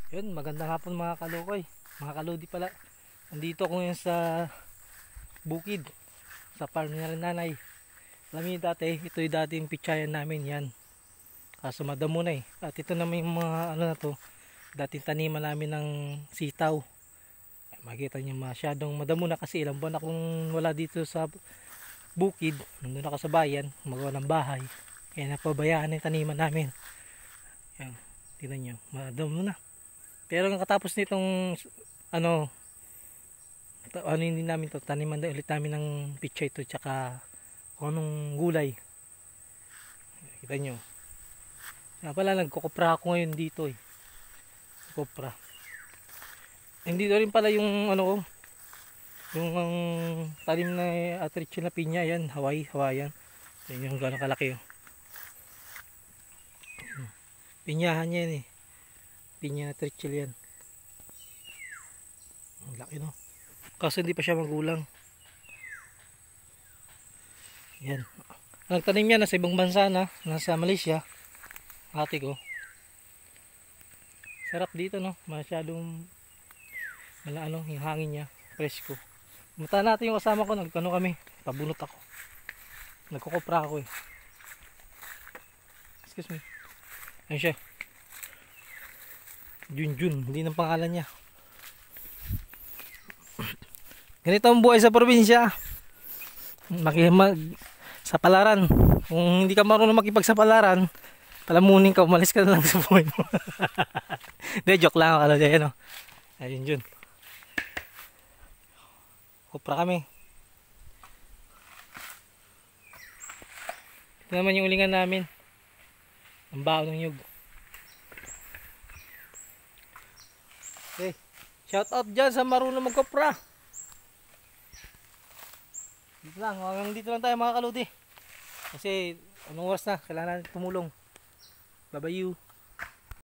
Yun, magandang hapon mga kalukoy, mga kaludi pala. Nandito ako ngayon sa bukid, sa farm ni nanay. Alam niyo dati, ito yung dating pitsayan namin yan. Kaso madamo na eh. At ito naman yung mga ano na to, dating taniman namin ng sitaw. Makikita niyo masyadong madamo na kasi ilang buwan akong wala dito sa bukid. Nandun ako sa bayan, magawa ng bahay. Kaya napabayaan yung taniman namin. Yan, tingnan niyo, madamo na. Pero katapos nitong ano hindi namin to taniman na ulit namin ng pichay ito tsaka kung anong gulay. Kita nyo. Kaya pala nagkukupra ako ngayon dito eh. Kupra. Hindi rin pala yung ano ko. Yung tanim na atricho na pinya yan. Hawaiian. Yan yung gano'ng kalaki oh. Pinyahan yan eh. Pinya atricho yan. Ang laki no. Kasi hindi pa siya magulang. Yan. Nagtanim niya nasa ibang bansa na. Nasa Malaysia. Ate ko. Sarap dito no. Masyadong ano, yung hangin niya. Presko. Punta natin yung kasama ko. Nagkano kami. Pabunot ako. Nagkukupra ako eh. Excuse me. Ayun siya. Junjun. Hindi ng pangalan niya. Ganito ang buhay sa probinsya. Sa palaran. Kung hindi ka marunong makipagsapalaran, palamunin ka, umalis ka na lang sa buhay mo. Hindi, joke lang ako. Ano, ayun yun. Kupra kami. Ito naman yung ulingan namin. Ang bao ng nyug. Okay. Shout out dyan sa marunong magkupra. Dito lang, hanggang dito lang tayo mga kaludi. Kasi anong oras na, kailangan natin tumulong. Bye bye you.